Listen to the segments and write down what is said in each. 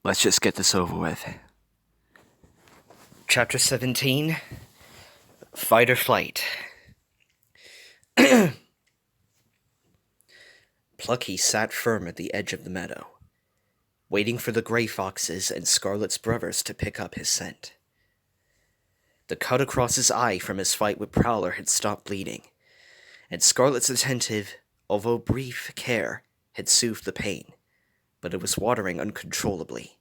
Let's just get this over with. Chapter 17, Fight or Flight. Plucky sat firm at the edge of the meadow, waiting for the gray foxes and Scarlet's brothers to pick up his scent. The cut across his eye from his fight with Prowler had stopped bleeding, and Scarlet's attentive, although brief, care had soothed the pain, but it was watering uncontrollably.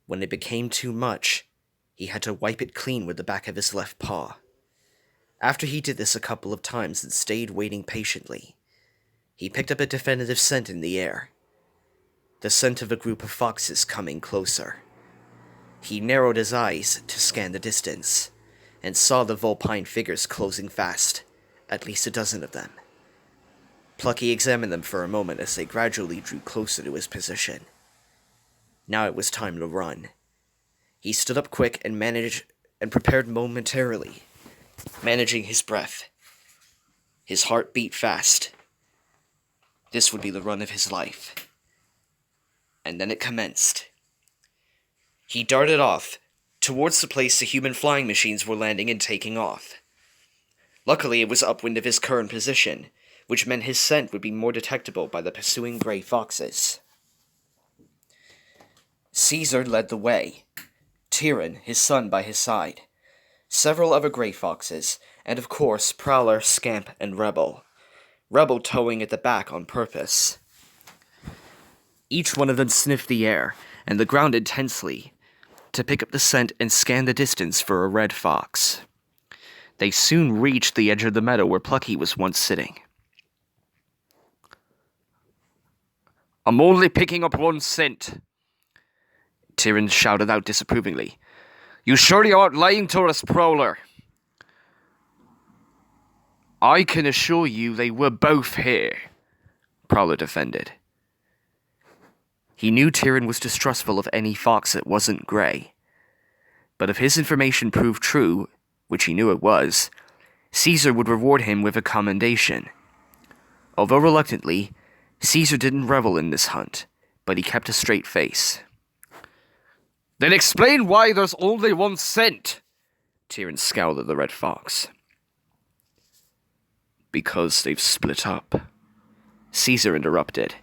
When it became too much, he had to wipe it clean with the back of his left paw. After he did this a couple of times and stayed waiting patiently, he picked up a definitive scent in the air. The scent of a group of foxes coming closer. He narrowed his eyes to scan the distance, and saw the vulpine figures closing fast, at least a dozen of them. Plucky examined them for a moment as they gradually drew closer to his position. Now it was time to run. He stood up quick and prepared momentarily, managing his breath. His heart beat fast. This would be the run of his life. And then it commenced. He darted off, towards the place the human flying machines were landing and taking off. Luckily, it was upwind of his current position, which meant his scent would be more detectable by the pursuing gray foxes. Ceasar led the way, Tyran, his son, by his side, several other gray foxes, and of course Prowler, Scamp, and Rebel. Rebel towing at the back on purpose. Each one of them sniffed the air and the ground intensely to pick up the scent and scan the distance for a red fox. They soon reached the edge of the meadow where Plucky was once sitting. I'm only picking up one scent, Tyran shouted out disapprovingly. You surely aren't lying to us, Prowler. I can assure you they were both here, Prowler defended. He knew Tyran was distrustful of any fox that wasn't grey. But if his information proved true, which he knew it was, Ceasar would reward him with a commendation. Although reluctantly, Ceasar didn't revel in this hunt, but he kept a straight face. Then explain why there's only one scent, Tyran scowled at the red fox. Because they've split up, Ceasar interrupted,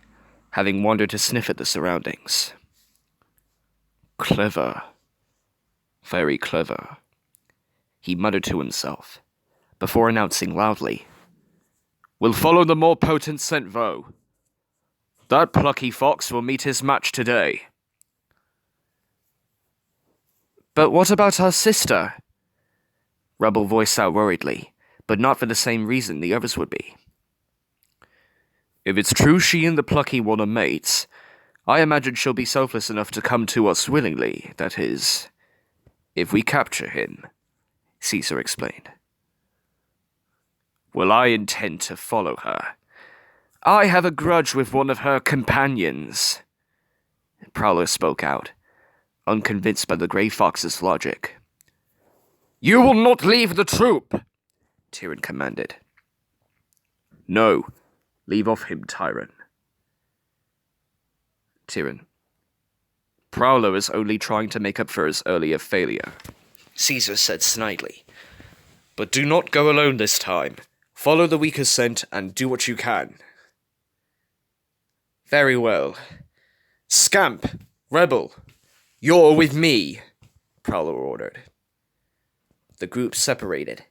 having wandered to sniff at the surroundings. Clever. Very clever, he muttered to himself, before announcing loudly. We'll follow the more potent scent, though. That plucky fox will meet his match today. But what about our sister? Rebel voiced out worriedly, but not for the same reason the others would be. If it's true she and the Plucky want a mates, I imagine she'll be selfless enough to come to us willingly, that is, if we capture him, Ceasar explained. Well, I intend to follow her. I have a grudge with one of her companions. Prowler spoke out, unconvinced by the grey fox's logic. You will not leave the troop, Tyran commanded. No, leave off him, Tyran. Tyran. Prowler is only trying to make up for his earlier failure, Ceasar said snidely. But do not go alone this time. Follow the weaker scent and do what you can. Very well. Scamp, Rebel, you're with me, Prowler ordered. The group separated.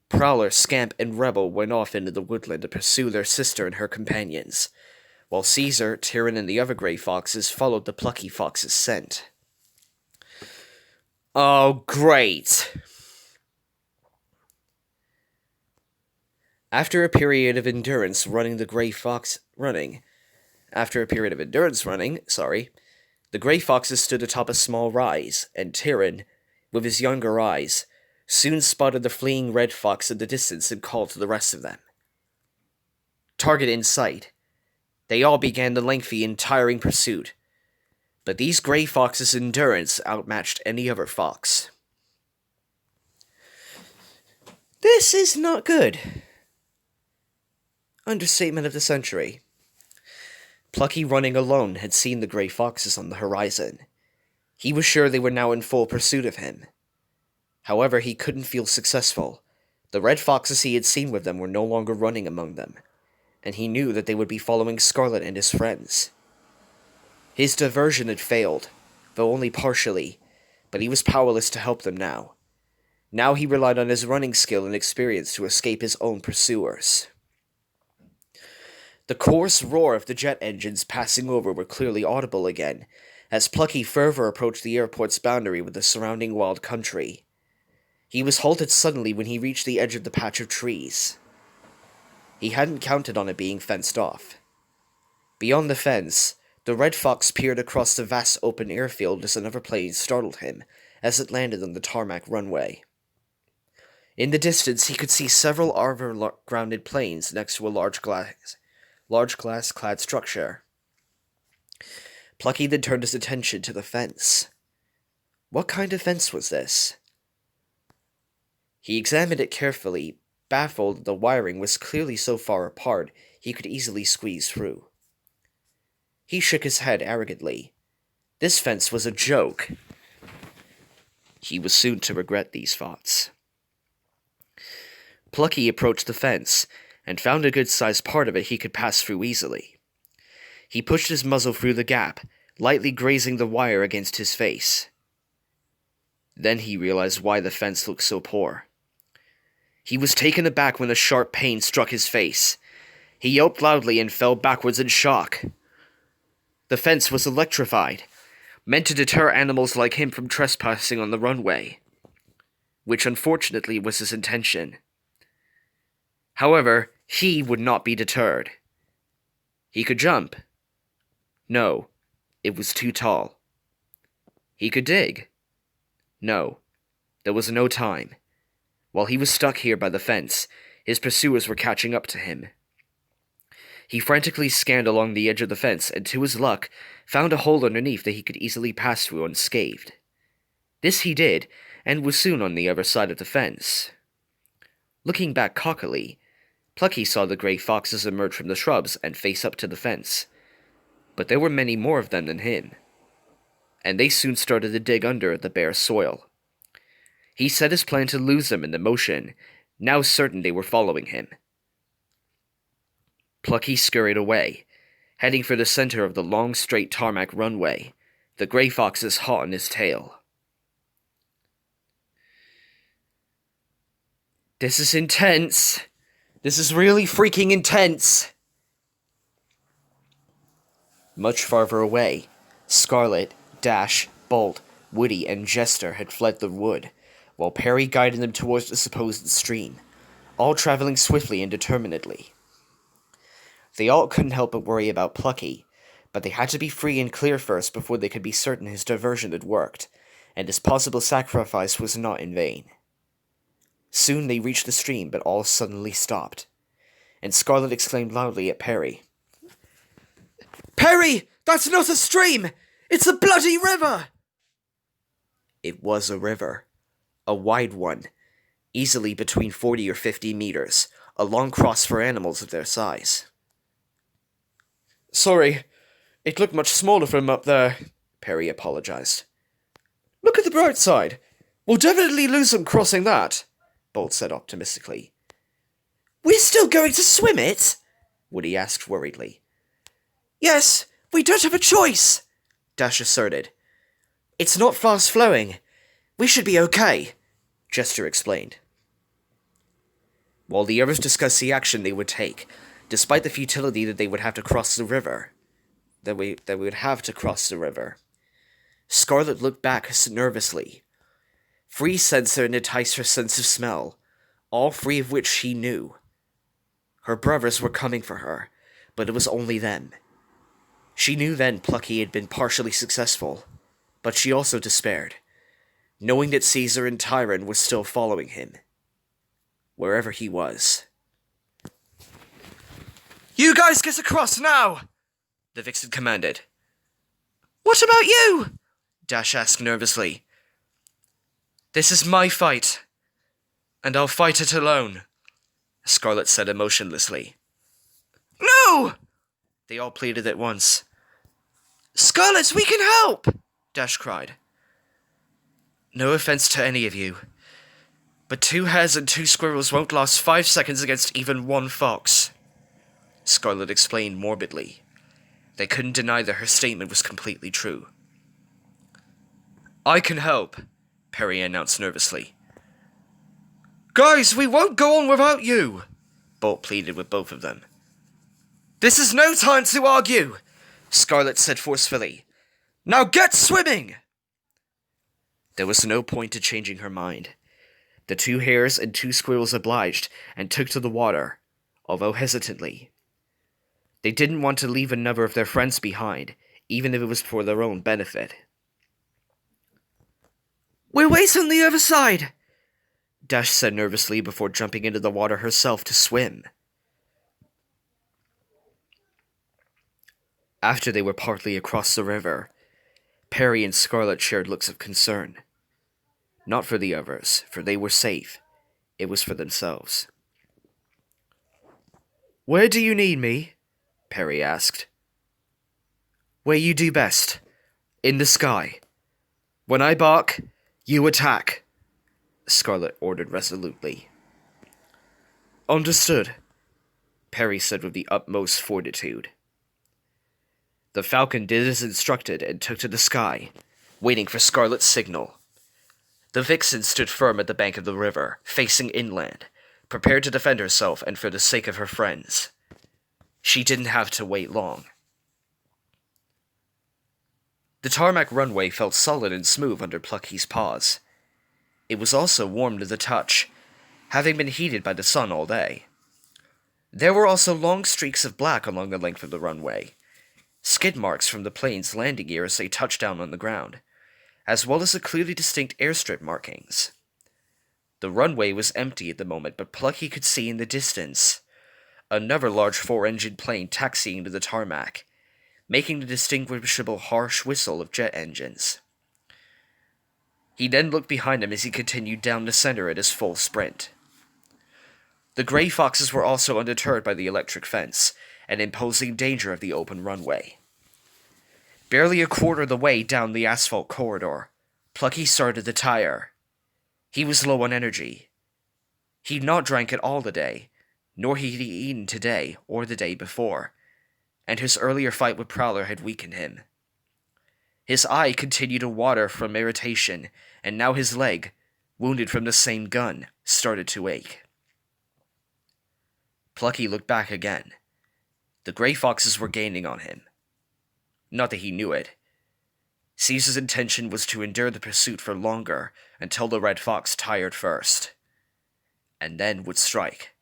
Prowler, Scamp, and Rebel went off into the woodland to pursue their sister and her companions, while Ceasar, Tyran, and the other gray foxes followed the plucky fox's scent. Oh, great! After a period of endurance running, the gray foxes stood atop a small rise, and Tyran, with his younger eyes, soon spotted the fleeing red fox in the distance and called to the rest of them. Target in sight, they all began the lengthy and tiring pursuit, but these gray foxes' endurance outmatched any other fox. This is not good. Understatement of the century. Plucky, running alone, had seen the gray foxes on the horizon. He was sure they were now in full pursuit of him. However, he couldn't feel successful. The red foxes he had seen with them were no longer running among them, and he knew that they would be following Scarlet and his friends. His diversion had failed, though only partially, but he was powerless to help them now. Now he relied on his running skill and experience to escape his own pursuers. The coarse roar of the jet engines passing over were clearly audible again, as Plucky further approached the airport's boundary with the surrounding wild country. He was halted suddenly when he reached the edge of the patch of trees. He hadn't counted on it being fenced off. Beyond the fence, the red fox peered across the vast open airfield as another plane startled him as it landed on the tarmac runway. In the distance, he could see several armor-grounded planes next to a large glass-clad structure. Plucky then turned his attention to the fence. What kind of fence was this? He examined it carefully, baffled that the wiring was clearly so far apart he could easily squeeze through. He shook his head arrogantly. This fence was a joke. He was soon to regret these thoughts. Plucky approached the fence, and found a good-sized part of it he could pass through easily. He pushed his muzzle through the gap, lightly grazing the wire against his face. Then he realized why the fence looked so poor. He was taken aback when a sharp pain struck his face. He yelped loudly and fell backwards in shock. The fence was electrified, meant to deter animals like him from trespassing on the runway, which unfortunately was his intention. However, he would not be deterred. He could jump. No, it was too tall. He could dig. No, there was no time. While he was stuck here by the fence, his pursuers were catching up to him. He frantically scanned along the edge of the fence and, to his luck, found a hole underneath that he could easily pass through unscathed. This he did, and was soon on the other side of the fence. Looking back cockily, Plucky saw the gray foxes emerge from the shrubs and face up to the fence. But there were many more of them than him, and they soon started to dig under the bare soil. He set his plan to lose them in the motion, now certain they were following him. Plucky scurried away, heading for the center of the long, straight tarmac runway, the gray foxes hot on his tail. This is intense. This is really freaking intense. Much farther away, Scarlet, Dash, Bolt, Woody, and Jester had fled the wood, while Perry guided them towards the supposed stream, all traveling swiftly and determinedly. They all couldn't help but worry about Plucky, but they had to be free and clear first before they could be certain his diversion had worked, and his possible sacrifice was not in vain. Soon they reached the stream, but all suddenly stopped, and Scarlet exclaimed loudly at Perry. "Perry! That's not a stream! It's a bloody river!" It was a river. A wide one, easily between 40 or 50 meters, a long cross for animals of their size. "Sorry, it looked much smaller from up there," Perry apologized. "Look at the bright side. We'll definitely lose them crossing that," Bolt said optimistically. "We're still going to swim it?" Woody asked worriedly. "Yes, we don't have a choice," Dash asserted. "It's not fast-flowing. We should be okay," Jester explained. While the others discussed the action they would take, despite the futility that they would have to cross the river, Scarlet looked back nervously. Free sensor and entice her sense of smell, all three of which she knew. Her brothers were coming for her, but it was only them. She knew then Plucky had been partially successful, but she also despaired, knowing that Ceasar and Tyran were still following him, wherever he was. "You guys get across now!" the Vixen commanded. "What about you?" Dash asked nervously. "This is my fight, and I'll fight it alone," Scarlet said emotionlessly. "No!" They all pleaded at once. Scarlet, we can help! Dash cried. No offense to any of you, but 2 hares and 2 squirrels won't last 5 seconds against even 1 fox, Scarlet explained morbidly. They couldn't deny that her statement was completely true. I can help, Perry announced nervously. Guys, we won't go on without you, Bolt pleaded with both of them. This is no time to argue, Scarlet said forcefully. Now get swimming! There was no point to changing her mind. The 2 hares and 2 squirrels obliged and took to the water, although hesitantly. They didn't want to leave another of their friends behind, even if it was for their own benefit. We'll wait on the other side, Dash said nervously before jumping into the water herself to swim. After they were partly across the river, Perry and Scarlet shared looks of concern. Not for the others, for they were safe. It was for themselves. Where do you need me? Perry asked. Where you do best. In the sky. When I bark, you attack, Scarlet ordered resolutely. Understood, Perry said with the utmost fortitude. The falcon did as instructed and took to the sky, waiting for Scarlet's signal. The vixen stood firm at the bank of the river, facing inland, prepared to defend herself and for the sake of her friends. She didn't have to wait long. The tarmac runway felt solid and smooth under Plucky's paws. It was also warm to the touch, having been heated by the sun all day. There were also long streaks of black along the length of the runway, skid marks from the plane's landing gear as they touched down on the ground, as well as the clearly distinct airstrip markings. The runway was empty at the moment, but Plucky could see in the distance another large 4-engined plane taxiing to the tarmac, making the distinguishable harsh whistle of jet engines. He then looked behind him as he continued down the center at his full sprint. The gray foxes were also undeterred by the electric fence and imposing danger of the open runway. Barely a quarter of the way down the asphalt corridor, Plucky started to tire. He was low on energy. He'd not drank at all today, nor had he eaten today or the day before, and his earlier fight with Prowler had weakened him. His eye continued to water from irritation, and now his leg, wounded from the same gun, started to ache. Plucky looked back again. The gray foxes were gaining on him. Not that he knew it. Ceasar's intention was to endure the pursuit for longer until the red fox tired first, and then would strike.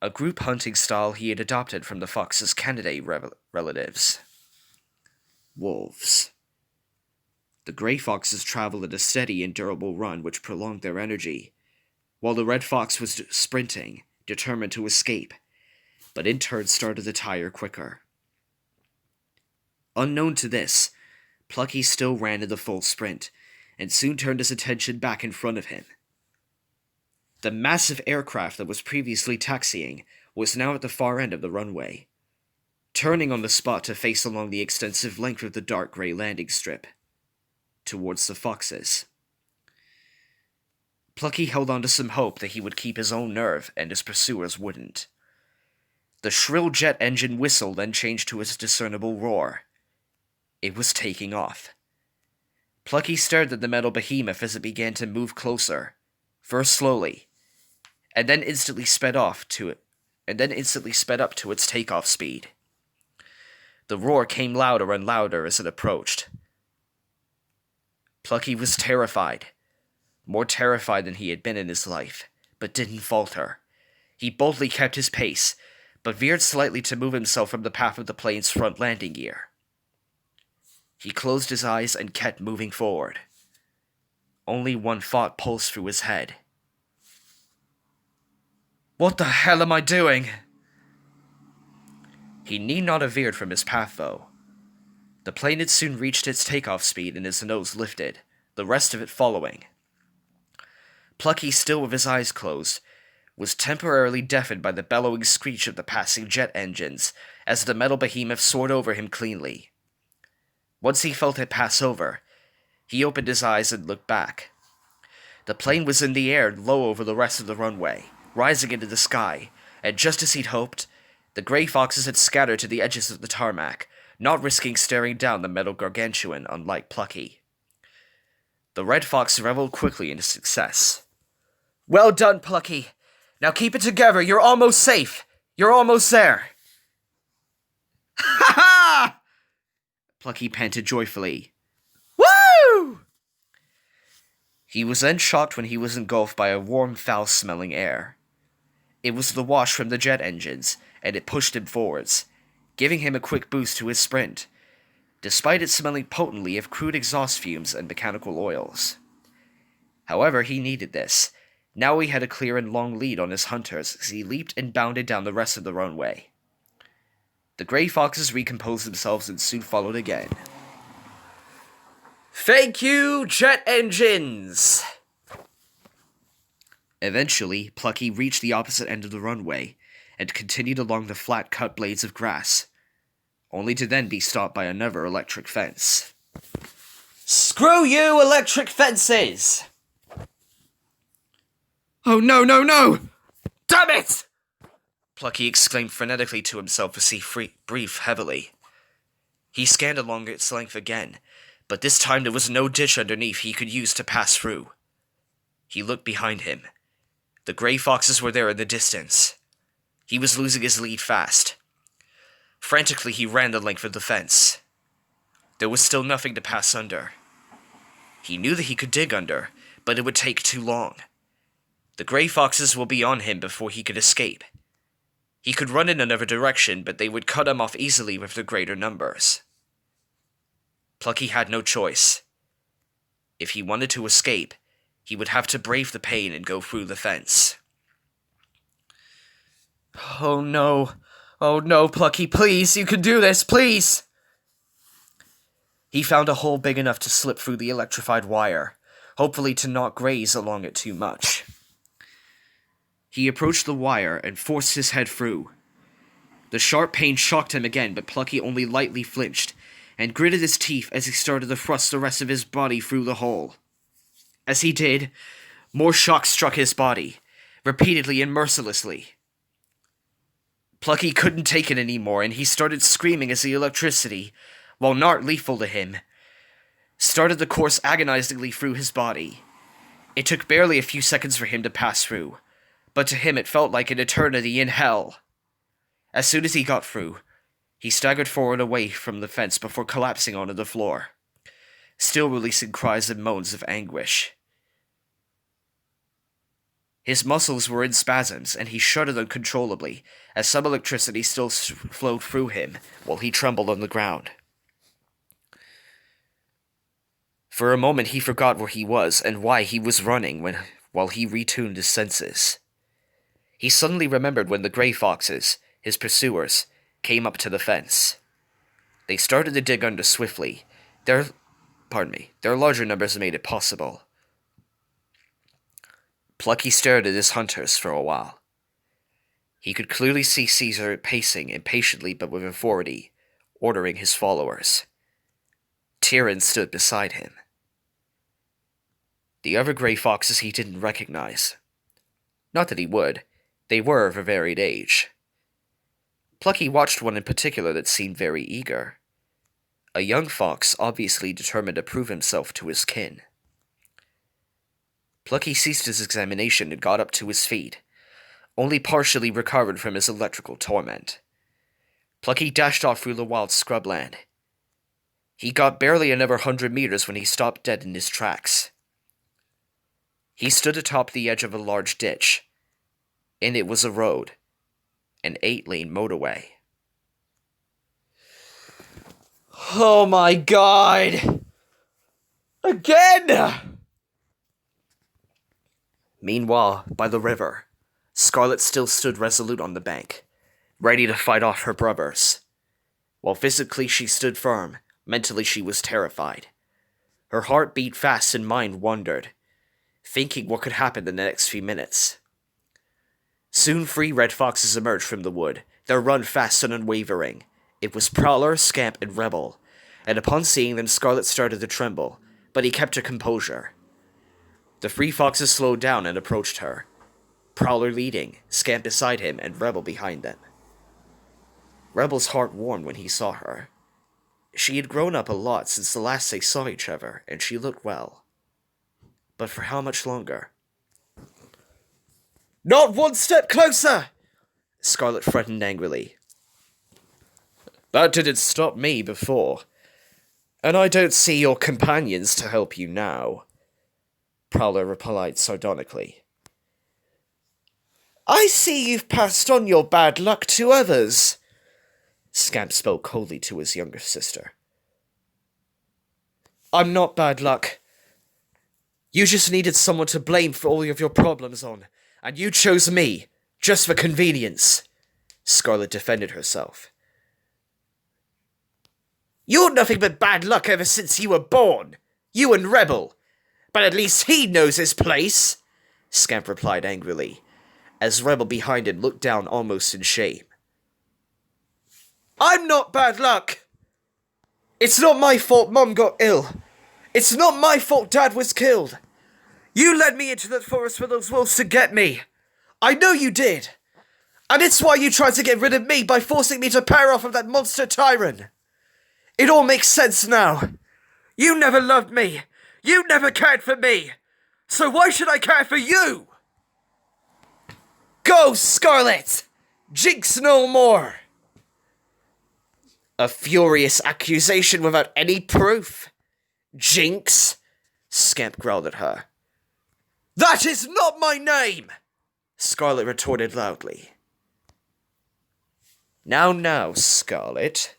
A group hunting style he had adopted from the fox's candidate relatives. Wolves. The gray foxes traveled at a steady and durable run which prolonged their energy, while the red fox was sprinting, determined to escape, but in turn started to tire quicker. Unknown to this, Plucky still ran in the full sprint, and soon turned his attention back in front of him. The massive aircraft that was previously taxiing was now at the far end of the runway, turning on the spot to face along the extensive length of the dark gray landing strip, towards the foxes. Plucky held on to some hope that he would keep his own nerve and his pursuers wouldn't. The shrill jet engine whistle then changed to its discernible roar. It was taking off. Plucky stared at the metal behemoth as it began to move closer, first slowly, and then instantly sped up to its takeoff speed. The roar came louder and louder as it approached. Plucky was terrified, more terrified than he had been in his life, but didn't falter. He boldly kept his pace, but veered slightly to move himself from the path of the plane's front landing gear. He closed his eyes and kept moving forward. Only one thought pulsed through his head. What the hell am I doing? He need not have veered from his path, though. The plane had soon reached its takeoff speed and his nose lifted, the rest of it following. Plucky, still with his eyes closed, was temporarily deafened by the bellowing screech of the passing jet engines as the metal behemoth soared over him cleanly. Once he felt it pass over, he opened his eyes and looked back. The plane was in the air low over the rest of the runway, rising into the sky, and just as he'd hoped, the gray foxes had scattered to the edges of the tarmac, not risking staring down the metal gargantuan unlike Plucky. The red fox reveled quickly in his success. "Well done, Plucky. Now keep it together. You're almost safe. You're almost there." "Ha ha!" Plucky panted joyfully. "Woo!" He was then shocked when he was engulfed by a warm, foul-smelling air. It was the wash from the jet engines, and it pushed him forwards, giving him a quick boost to his sprint, despite it smelling potently of crude exhaust fumes and mechanical oils. However, he needed this. Now he had a clear and long lead on his hunters as he leaped and bounded down the rest of the runway. The gray foxes recomposed themselves and soon followed again. "Thank you, jet engines!" Eventually, Plucky reached the opposite end of the runway and continued along the flat cut blades of grass, only to then be stopped by another electric fence. "Screw you, electric fences!" "Oh, no, no, no! Damn it!" Plucky exclaimed frenetically to himself as he breathed heavily. He scanned along its length again, but this time there was no ditch underneath he could use to pass through. He looked behind him. The gray foxes were there in the distance. He was losing his lead fast. Frantically, he ran the length of the fence. There was still nothing to pass under. He knew that he could dig under, but it would take too long. The gray foxes would be on him before he could escape. He could run in another direction, but they would cut him off easily with their greater numbers. Plucky had no choice. If he wanted to escape, he would have to brave the pain and go through the fence. "Oh no, Plucky, please, you can do this, please!" He found a hole big enough to slip through the electrified wire, hopefully to not graze along it too much. He approached the wire and forced his head through. The sharp pain shocked him again, but Plucky only lightly flinched, and gritted his teeth as he started to thrust the rest of his body through the hole. As he did, more shock struck his body, repeatedly and mercilessly. Plucky couldn't take it anymore, and he started screaming as the electricity, while not lethal to him, started to course agonizingly through his body. It took barely a few seconds for him to pass through, but to him it felt like an eternity in hell. As soon as he got through, he staggered forward away from the fence before collapsing onto the floor, still releasing cries and moans of anguish. His muscles were in spasms, and he shuddered uncontrollably as some electricity still flowed through him while he trembled on the ground. For a moment he forgot where he was and why he was running while he retuned his senses. He suddenly remembered when the gray foxes, his pursuers, came up to the fence. They started to dig under swiftly. Their larger numbers made it possible. Plucky stared at his hunters for a while. He could clearly see Ceasar pacing impatiently but with authority, ordering his followers. Tyran stood beside him. The other gray foxes he didn't recognize. Not that he would. They were of a varied age. Plucky watched one in particular that seemed very eager. A young fox obviously determined to prove himself to his kin. Plucky ceased his examination and got up to his feet, only partially recovered from his electrical torment. Plucky dashed off through the wild scrubland. He got barely another 100 meters when he stopped dead in his tracks. He stood atop the edge of a large ditch. And it was a road, an 8-lane motorway. "Oh my God! Again!" Meanwhile, by the river, Scarlet still stood resolute on the bank, ready to fight off her brothers. While physically she stood firm, mentally she was terrified. Her heart beat fast and mind wandered, thinking what could happen in the next few minutes. Soon 3 red foxes emerged from the wood, their run fast and unwavering. It was Prowler, Scamp, and Rebel, and upon seeing them Scarlet started to tremble, but he kept her composure. The 3 foxes slowed down and approached her, Prowler leading, Scamp beside him, and Rebel behind them. Rebel's heart warmed when he saw her. She had grown up a lot since the last they saw each other, and she looked well. But for how much longer? "Not one step closer!" Scarlet threatened angrily. "That didn't stop me before, and I don't see your companions to help you now," Prowler replied sardonically. "I see you've passed on your bad luck to others," Scamp spoke coldly to his younger sister. "I'm not bad luck. You just needed someone to blame for all of your problems on, and you chose me, just for convenience," Scarlet defended herself. "You're nothing but bad luck ever since you were born, you and Rebel. But at least he knows his place," Scamp replied angrily, as Rebel behind him looked down almost in shame. "I'm not bad luck. It's not my fault Mom got ill. It's not my fault Dad was killed. You led me into the forest for those wolves to get me. I know you did. And it's why you tried to get rid of me by forcing me to pair off of that monster Tyran. It all makes sense now. You never loved me. You never cared for me. So why should I care for you? Go, Scarlet! Jinx no more!" "A furious accusation without any proof. Jinx," Scamp growled at her. "That is not my name!" Scarlet retorted loudly. Now, Scarlet.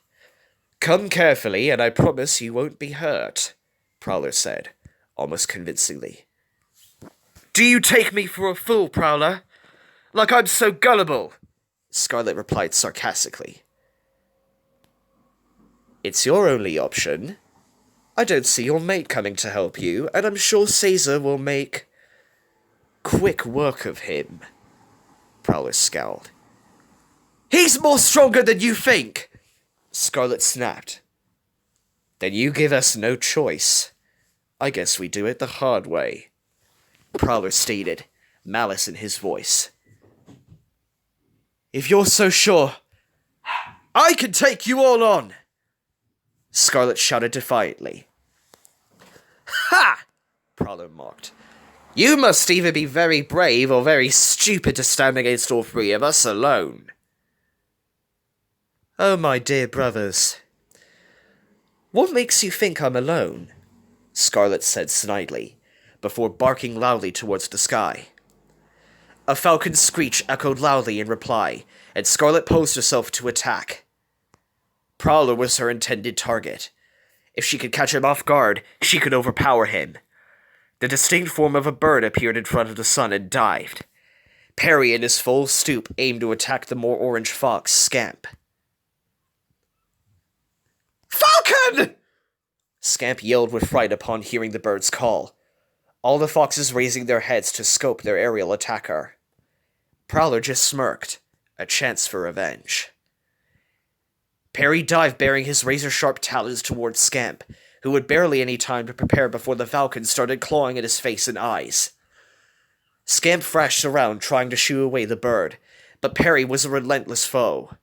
Come carefully, and I promise you won't be hurt," Prowler said, almost convincingly. "Do you take me for a fool, Prowler? Like I'm so gullible?" Scarlet replied sarcastically. "It's your only option. I don't see your mate coming to help you, and I'm sure Ceasar will make quick work of him," Prowler scowled. "He's more stronger than you think!" Scarlet snapped. "Then you give us no choice. I guess we do it the hard way," Prowler stated, malice in his voice. "If you're so sure, I can take you all on!" Scarlet shouted defiantly. "Ha!" Prowler mocked. "You must either be very brave or very stupid to stand against all 3 of us alone." "Oh, my dear brothers. What makes you think I'm alone?" Scarlet said snidely, before barking loudly towards the sky. A falcon's screech echoed loudly in reply, and Scarlet posed herself to attack. Prowler was her intended target. If she could catch him off guard, she could overpower him. The distinct form of a bird appeared in front of the sun and dived. Perry, in his full stoop, aimed to attack the more orange fox, Scamp. "Falcon!" Scamp yelled with fright upon hearing the bird's call, all the foxes raising their heads to scope their aerial attacker. Prowler just smirked, a chance for revenge. Perry dived bearing his razor-sharp talons towards Scamp, who had barely any time to prepare before the falcon started clawing at his face and eyes. Scamp thrashed around trying to shoo away the bird, but Perry was a relentless foe.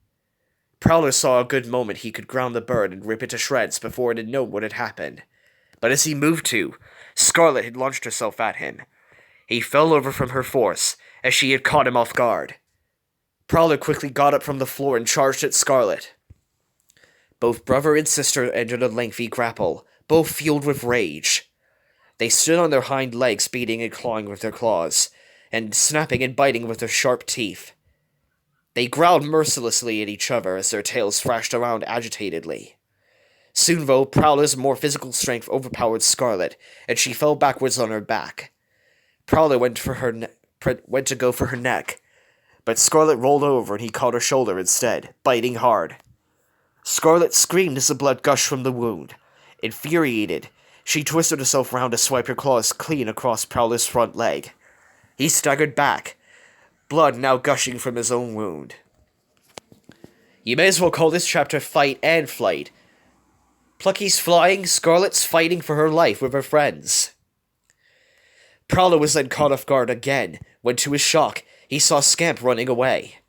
Prowler saw a good moment he could ground the bird and rip it to shreds before it had known what had happened. But as he moved to, Scarlet had launched herself at him. He fell over from her force, as she had caught him off guard. Prowler quickly got up from the floor and charged at Scarlet. Both brother and sister entered a lengthy grapple, both fueled with rage. They stood on their hind legs, beating and clawing with their claws, and snapping and biting with their sharp teeth. They growled mercilessly at each other as their tails thrashed around agitatedly. Soon, though, Prowler's more physical strength overpowered Scarlet, and she fell backwards on her back. Prowler went to go for her neck, but Scarlet rolled over and he caught her shoulder instead, biting hard. Scarlet screamed as the blood gushed from the wound. Infuriated, she twisted herself round to swipe her claws clean across Prowler's front leg. He staggered back, blood now gushing from his own wound. You may as well call this chapter Fight and Flight. Plucky's flying, Scarlet's fighting for her life with her friends. Prowler was then caught off guard again, when to his shock, he saw Scamp running away.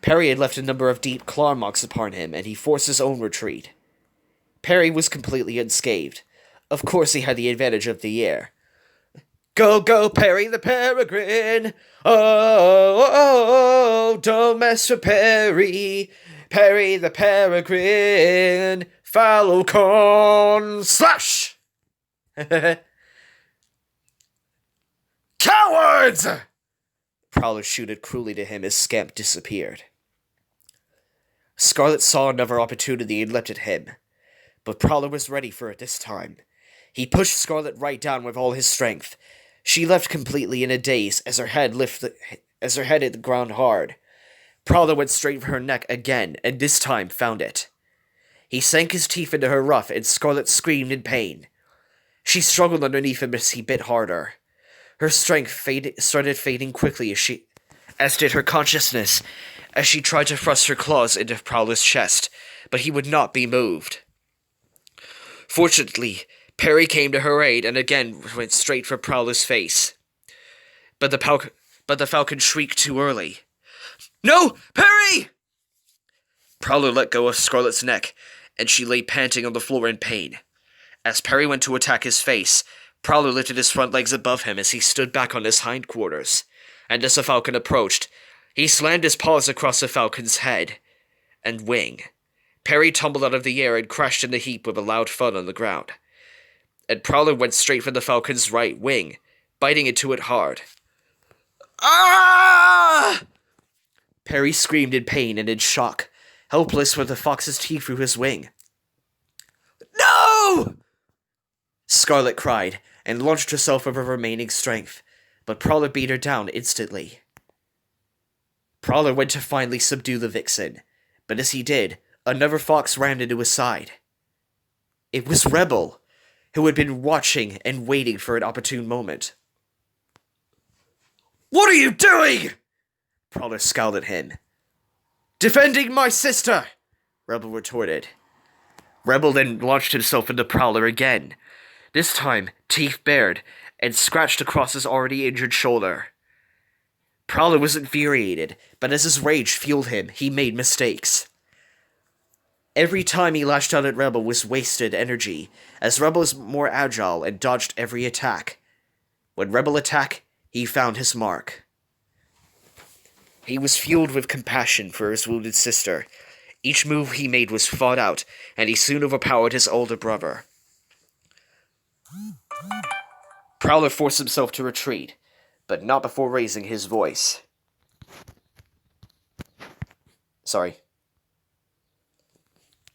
Perry had left a number of deep claw marks upon him, and he forced his own retreat. Perry was completely unscathed. Of course he had the advantage of the air. Go, go, Perry the Peregrine! Oh, don't mess with Perry! Perry the Peregrine! Falcon slash! Cowards! Prowler shooted cruelly to him as Scamp disappeared. Scarlet saw another opportunity and leapt at him, but Prowler was ready for it this time. He pushed Scarlet right down with all his strength. She left completely in a daze as her head hit the ground hard. Prowler went straight for her neck again, and this time found it. He sank his teeth into her ruff, and Scarlet screamed in pain. She struggled underneath him as he bit harder. Her strength started fading quickly as did her consciousness, as she tried to thrust her claws into Prowler's chest, but he would not be moved. Fortunately, Perry came to her aid and again went straight for Prowler's face. But the falcon shrieked too early. No! Perry! Prowler let go of Scarlet's neck, and she lay panting on the floor in pain. As Perry went to attack his face, Prowler lifted his front legs above him as he stood back on his hindquarters, and as the falcon approached, he slammed his paws across the falcon's head and wing. Perry tumbled out of the air and crashed in the heap with a loud thud on the ground. And Prowler went straight for the falcon's right wing, biting into it hard. Ah! Perry screamed in pain and in shock, helpless with the fox's teeth through his wing. No! Scarlet cried, and launched herself with her remaining strength, but Prowler beat her down instantly. Prowler went to finally subdue the vixen, but as he did, another fox rammed into his side. It was Rebel, who had been watching and waiting for an opportune moment. What are you doing? Prowler scowled at him. Defending my sister, Rebel retorted. Rebel then launched himself into Prowler again, this time teeth bared, and scratched across his already injured shoulder. Prowler was infuriated, but as his rage fueled him, he made mistakes. Every time he lashed out at Rebel was wasted energy, as Rebel was more agile and dodged every attack. When Rebel attacked, he found his mark. He was fueled with compassion for his wounded sister. Each move he made was thought out, and he soon overpowered his older brother. Prowler forced himself to retreat, but not before raising his voice. Sorry.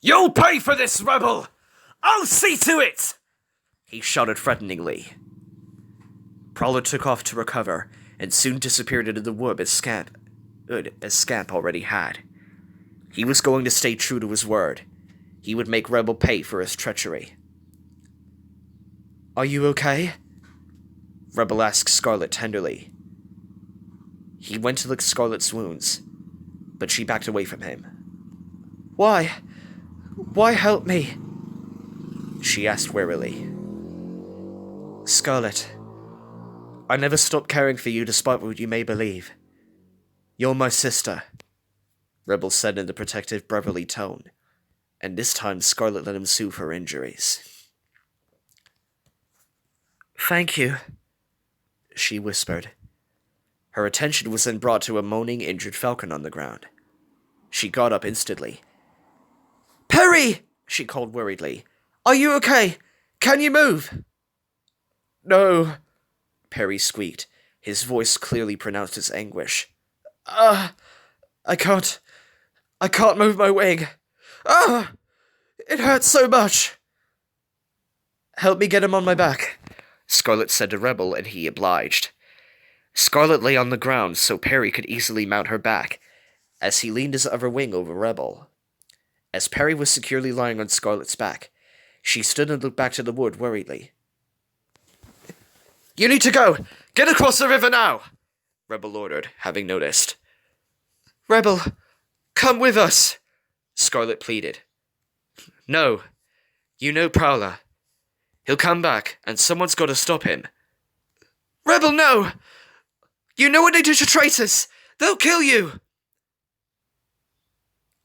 You'll pay for this, Rebel! I'll see to it! He shouted threateningly. Prowler took off to recover, and soon disappeared into the wood as Scamp already had. He was going to stay true to his word. He would make Rebel pay for his treachery. Are you okay? Rebel asked Scarlet tenderly. He went to lick Scarlet's wounds, but she backed away from him. Why? Why help me? She asked wearily. Scarlet, I never stopped caring for you despite what you may believe. You're my sister, Rebel said in a protective, brotherly tone, and this time Scarlet let him soothe her injuries. Thank you, she whispered. Her attention was then brought to a moaning, injured falcon on the ground. She got up instantly. Perry! She called worriedly. Are you okay? Can you move? No, Perry squeaked. His voice clearly pronounced his anguish. I can't move my wing. It hurts so much. Help me get him on my back, Scarlet said to Rebel, and he obliged. Scarlet lay on the ground so Perry could easily mount her back, as he leaned his other wing over Rebel. As Perry was securely lying on Scarlet's back, she stood and looked back to the wood worriedly. You need to go! Get across the river now! Rebel ordered, having noticed. Rebel, come with us, Scarlet pleaded. No, you know Prowler. He'll come back, and someone's got to stop him. Rebel, no! You know what they did to traitors! They'll kill you!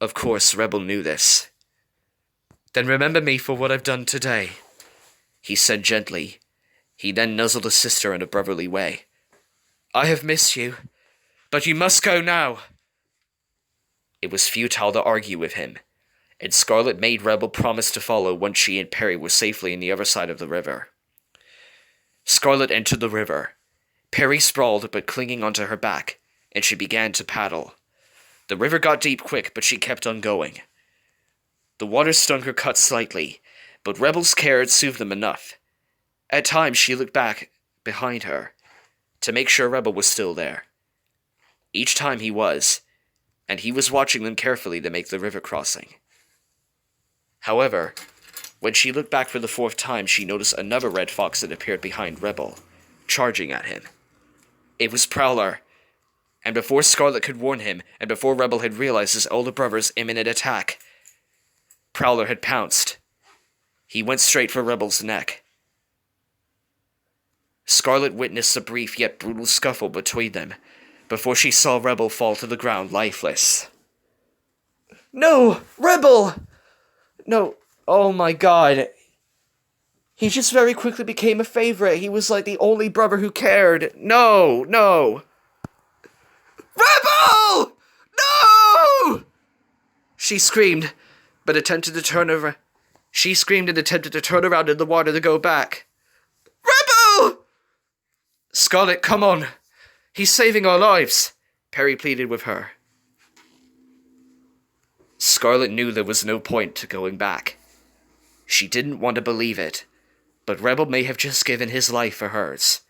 Of course, Rebel knew this. Then remember me for what I've done today, he said gently. He then nuzzled his sister in a brotherly way. I have missed you, but you must go now. It was futile to argue with him, and Scarlet made Rebel promise to follow once she and Perry were safely on the other side of the river. Scarlet entered the river. Perry sprawled but clinging onto her back, and she began to paddle. The river got deep quick, but she kept on going. The water stung her cuts slightly, but Rebel's care had soothed them enough. At times she looked back behind her to make sure Rebel was still there. Each time he was, and he was watching them carefully to make the river crossing. However, when she looked back for the fourth time, she noticed another red fox that appeared behind Rebel, charging at him. It was Prowler, and before Scarlet could warn him, and before Rebel had realized his older brother's imminent attack, Prowler had pounced. He went straight for Rebel's neck. Scarlet witnessed a brief yet brutal scuffle between them, before she saw Rebel fall to the ground lifeless. No! Rebel! No, oh my god. He just very quickly became a favorite. He was like the only brother who cared. No, no. Rebel! No! She screamed, but attempted to turn over. She screamed and attempted to turn around in the water to go back. Rebel! Scarlet, come on. He's saving our lives, Perry pleaded with her. Scarlet knew there was no point to going back. She didn't want to believe it, but Rebel may have just given his life for hers.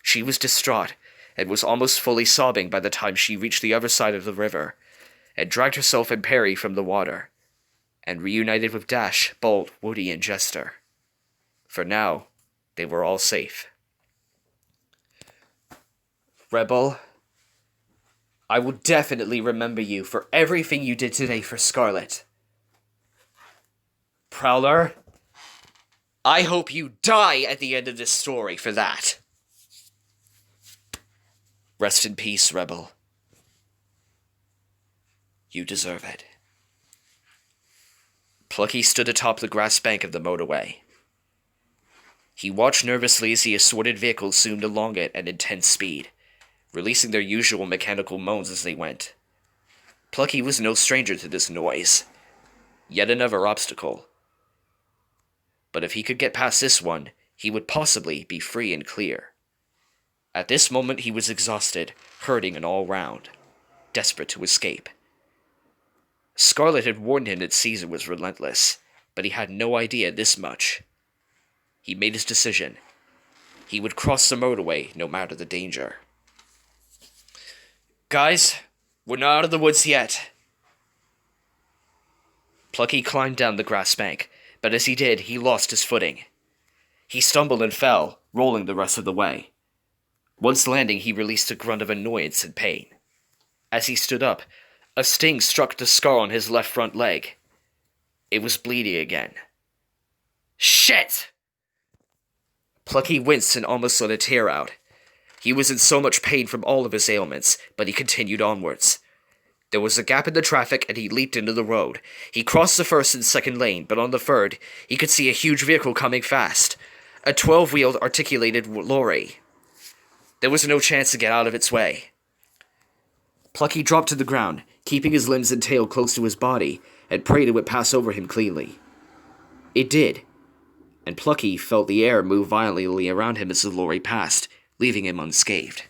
She was distraught and was almost fully sobbing by the time she reached the other side of the river and dragged herself and Perry from the water and reunited with Dash, Bolt, Woody, and Jester. For now, they were all safe. Rebel, I will definitely remember you for everything you did today for Scarlet. Prowler, I hope you die at the end of this story for that. Rest in peace, Rebel. You deserve it. Plucky stood atop the grass bank of the motorway. He watched nervously as the assorted vehicles zoomed along it at intense speed, releasing their usual mechanical moans as they went. Plucky was no stranger to this noise. Yet another obstacle. But if he could get past this one, he would possibly be free and clear. At this moment he was exhausted, hurting and all round, desperate to escape. Scarlet had warned him that Ceasar was relentless, but he had no idea this much. He made his decision. He would cross the motorway no matter the danger. Guys, we're not out of the woods yet. Plucky climbed down the grass bank, but as he did, he lost his footing. He stumbled and fell, rolling the rest of the way. Once landing, he released a grunt of annoyance and pain. As he stood up, a sting struck the scar on his left front leg. It was bleeding again. Shit! Plucky winced and almost let a tear out. He was in so much pain from all of his ailments, but he continued onwards. There was a gap in the traffic, and he leaped into the road. He crossed the first and second lane, but on the third, he could see a huge vehicle coming fast. A 12-wheeled articulated lorry. There was no chance to get out of its way. Plucky dropped to the ground, keeping his limbs and tail close to his body, and prayed it would pass over him cleanly. It did, and Plucky felt the air move violently around him as the lorry passed, leaving him unscathed.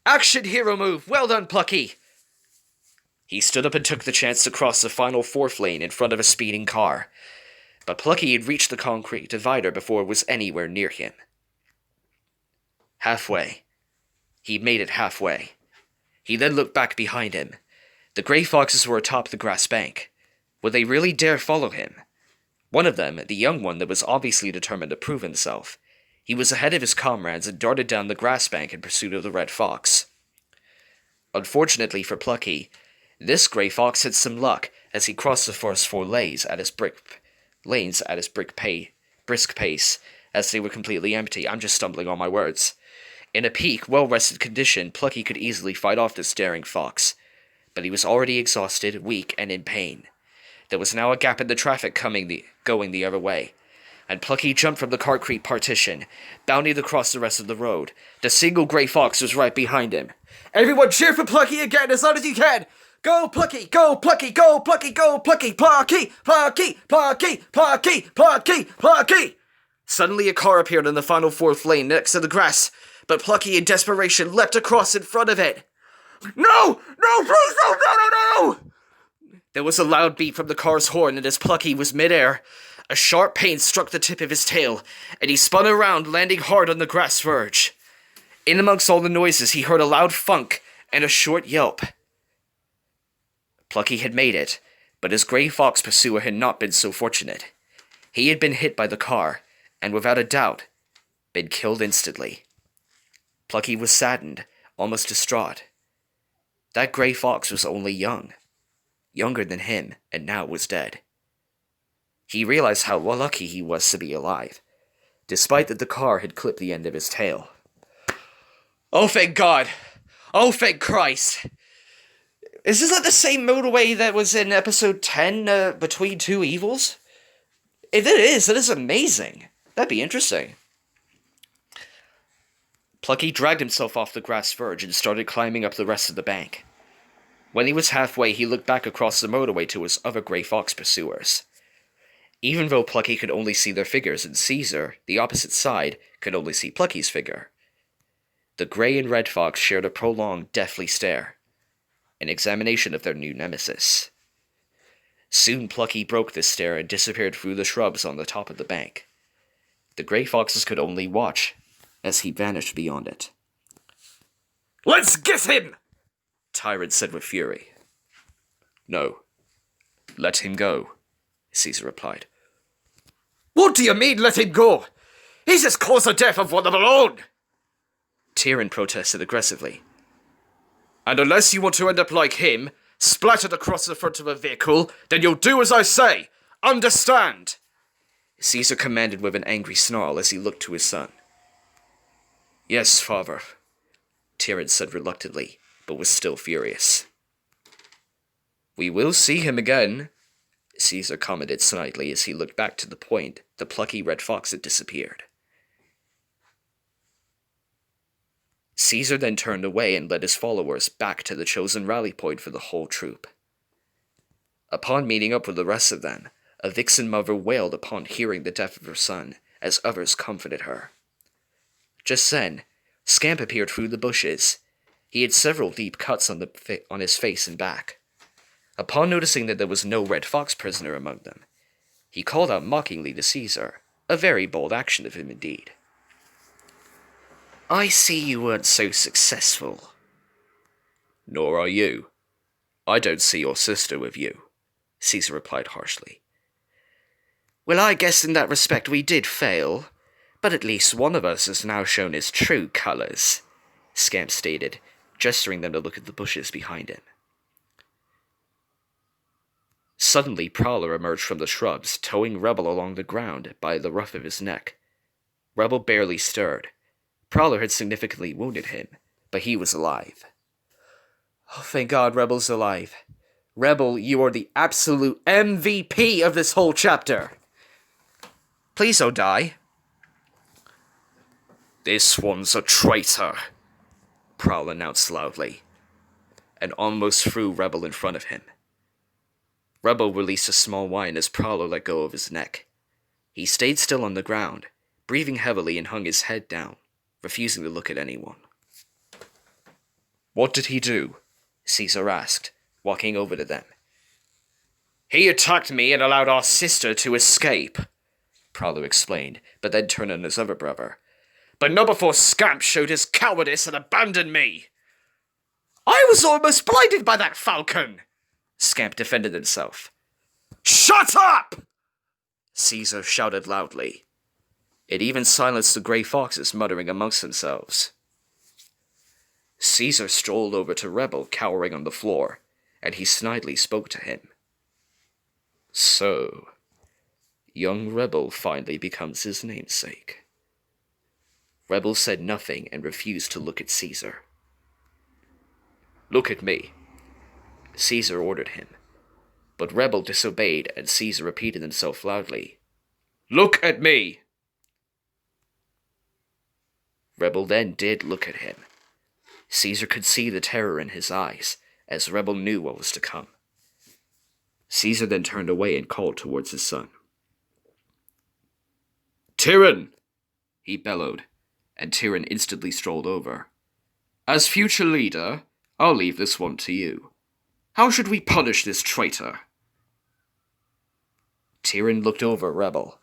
Action hero move! Well done, Plucky! He stood up and took the chance to cross the final fourth lane in front of a speeding car, but Plucky had reached the concrete divider before it was anywhere near him. Halfway. He'd made it halfway. He then looked back behind him. The gray foxes were atop the grass bank. Would they really dare follow him? One of them, the young one that was obviously determined to prove himself, he was ahead of his comrades and darted down the grass bank in pursuit of the red fox. Unfortunately for Plucky, this grey fox had some luck as he crossed the first 4 lanes at his brisk pace, as they were completely empty. I'm just stumbling on my words. In a peak, well-rested condition, Plucky could easily fight off this daring fox, but he was already exhausted, weak, and in pain. There was now a gap in the traffic going the other way, and Plucky jumped from the concrete partition, bounding across the rest of the road. The single grey fox was right behind him. Everyone cheer for Plucky again as loud as you can! Go Plucky! Go Plucky! Go Plucky! Go Plucky! Plucky! Plucky! Plucky! Plucky! Plucky! Plucky! Suddenly a car appeared in the final 4th lane next to the grass, but Plucky in desperation leapt across in front of it. No! No, please, no, no, no, no! There was a loud beep from the car's horn, and as Plucky was midair, a sharp pain struck the tip of his tail, and he spun around, landing hard on the grass verge. In amongst all the noises, he heard a loud thunk and a short yelp. Plucky had made it, but his grey fox pursuer had not been so fortunate. He had been hit by the car, and without a doubt, been killed instantly. Plucky was saddened, almost distraught. That grey fox was only younger than him, and now was dead. He realized how lucky he was to be alive, despite that the car had clipped the end of his tail. Oh, thank God! Oh, thank Christ! Is this like the same motorway that was in episode 10, Between Two Evils? If it is, that is amazing. That'd be interesting. Plucky dragged himself off the grass verge and started climbing up the rest of the bank. When he was halfway, he looked back across the motorway to his other grey fox pursuers. Even though Plucky could only see their figures, and Ceasar, the opposite side, could only see Plucky's figure. The grey and red fox shared a prolonged, deathly stare, an examination of their new nemesis. Soon Plucky broke this stare and disappeared through the shrubs on the top of the bank. The grey foxes could only watch as he vanished beyond it. "Let's get him!" Tyran said with fury. "No, let him go," Ceasar replied. "What do you mean, let him go? He's just caused the death of one of our own!" Tyran protested aggressively. "And unless you want to end up like him, splattered across the front of a vehicle, then you'll do as I say! Understand!" Ceasar commanded with an angry snarl as he looked to his son. "Yes, father," Tyran said reluctantly, but was still furious. "We will see him again," Ceasar commented slightly as he looked back to the point the plucky red fox had disappeared. Ceasar then turned away and led his followers back to the chosen rally point for the whole troop. Upon meeting up with the rest of them, a vixen mother wailed upon hearing the death of her son, as others comforted her. Just then, Scamp appeared through the bushes. He had several deep cuts on his face and back. Upon noticing that there was no red fox prisoner among them, he called out mockingly to Ceasar, a very bold action of him indeed. "I see you weren't so successful." "Nor are you. I don't see your sister with you," Ceasar replied harshly. "Well, I guess in that respect we did fail, but at least one of us has now shown his true colors," Scamp stated, gesturing them to look at the bushes behind him. Suddenly, Prowler emerged from the shrubs, towing Rebel along the ground by the ruff of his neck. Rebel barely stirred. Prowler had significantly wounded him, but he was alive. "Oh, thank God Rebel's alive. Rebel, you are the absolute MVP of this whole chapter. Please don't die." "This one's a traitor," Prowler announced loudly, and almost threw Rebel in front of him. Rebel released a small whine as Prowler let go of his neck. He stayed still on the ground, breathing heavily, and hung his head down, refusing to look at anyone. "What did he do?" Ceasar asked, walking over to them. "He attacked me and allowed our sister to escape," Prowler explained, but then turned on his other brother. "But not before Scamp showed his cowardice and abandoned me." "I was almost blinded by that falcon," Scamp defended himself. "Shut up!" Ceasar shouted loudly. It even silenced the grey foxes muttering amongst themselves. Ceasar strolled over to Rebel, cowering on the floor, and he snidely spoke to him. So, young Rebel finally becomes his namesake. Rebel said nothing and refused to look at Ceasar. Look at me, Ceasar ordered him. But Rebel disobeyed, and Ceasar repeated himself loudly. Look at me! Rebel then did look at him. Ceasar could see the terror in his eyes, as Rebel knew what was to come. Ceasar then turned away and called towards his son. Tyran! He bellowed, and Tyran instantly strolled over. As future leader, I'll leave this one to you. How should we punish this traitor? Tyran looked over at Rebel.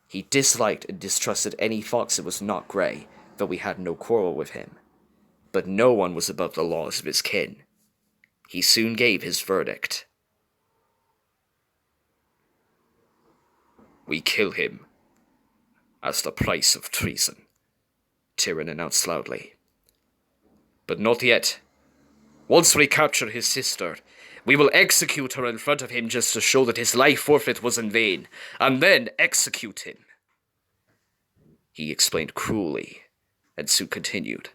He disliked and distrusted any fox that was not grey, though he had no quarrel with him. But no one was above the laws of his kin. He soon gave his verdict. We kill him, as the price of treason, Tyran announced loudly. But not yet. Once we capture his sister, we will execute her in front of him just to show that his life forfeit was in vain, and then execute him. He explained cruelly, and soon continued.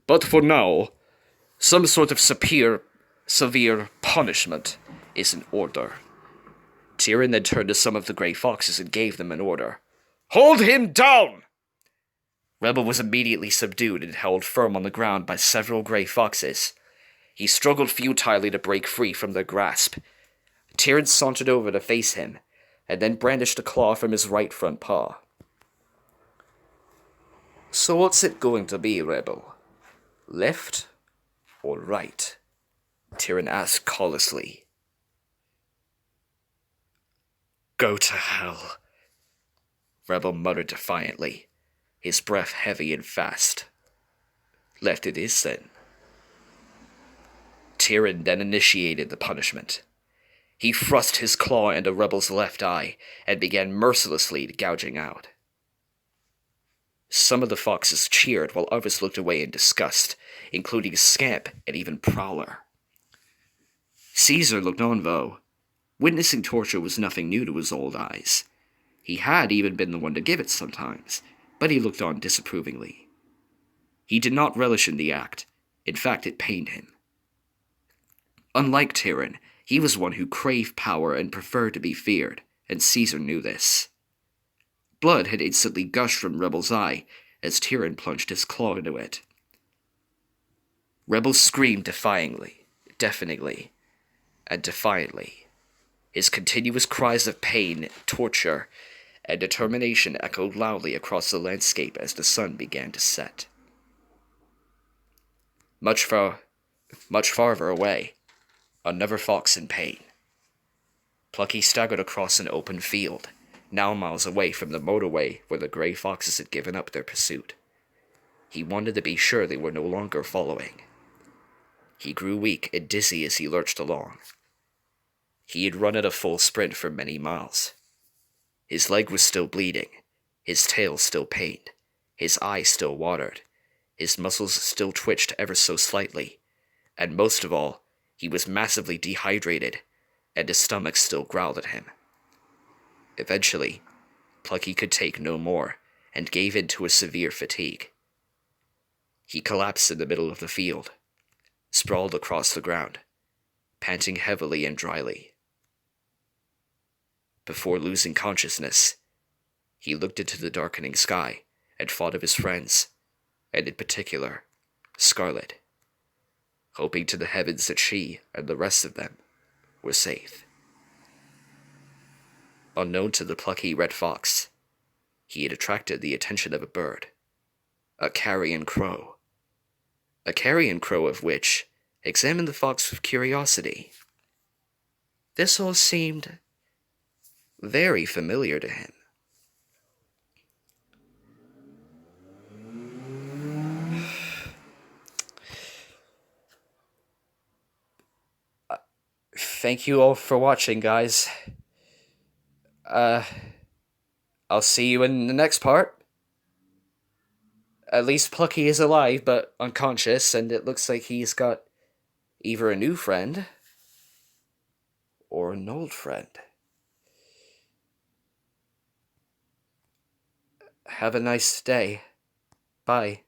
But for now, some sort of severe punishment is in order. Tyran then turned to some of the grey foxes and gave them an order. Hold him down! Rebel was immediately subdued and held firm on the ground by several grey foxes. He struggled futilely to break free from their grasp. Tyran sauntered over to face him, and then brandished a claw from his right front paw. So what's it going to be, Rebel? Left or right? Tyran asked callously. Go to hell, Rebel muttered defiantly, his breath heavy and fast. Left it is then. Tyran then initiated the punishment. He thrust his claw into Rebel's left eye and began mercilessly gouging out. Some of the foxes cheered while others looked away in disgust, including Scamp and even Prowler. Ceasar looked on, though. Witnessing torture was nothing new to his old eyes. He had even been the one to give it sometimes, but he looked on disapprovingly. He did not relish in the act. In fact, it pained him. Unlike Tyran, he was one who craved power and preferred to be feared, and Ceasar knew this. Blood had instantly gushed from Rebel's eye as Tyran plunged his claw into it. Rebel screamed deafeningly, and defiantly. His continuous cries of pain, torture, and determination echoed loudly across the landscape as the sun began to set. Much farther away, another fox in pain. Plucky staggered across an open field, now miles away from the motorway where the grey foxes had given up their pursuit. He wanted to be sure they were no longer following. He grew weak and dizzy as he lurched along. He had run at a full sprint for many miles. His leg was still bleeding, his tail still pained, his eyes still watered, his muscles still twitched ever so slightly, and most of all, he was massively dehydrated, and his stomach still growled at him. Eventually, Plucky could take no more, and gave in to a severe fatigue. He collapsed in the middle of the field, sprawled across the ground, panting heavily and dryly. Before losing consciousness, he looked into the darkening sky and thought of his friends, and in particular, Scarlet, hoping to the heavens that she and the rest of them were safe. Unknown to the plucky red fox, he had attracted the attention of a bird, a carrion crow. A carrion crow of which examined the fox with curiosity. This all seemed very familiar to him. Thank you all for watching, guys. I'll see you in the next part. At least Plucky is alive, but unconscious, and it looks like he's got either a new friend or an old friend. Have a nice day. Bye.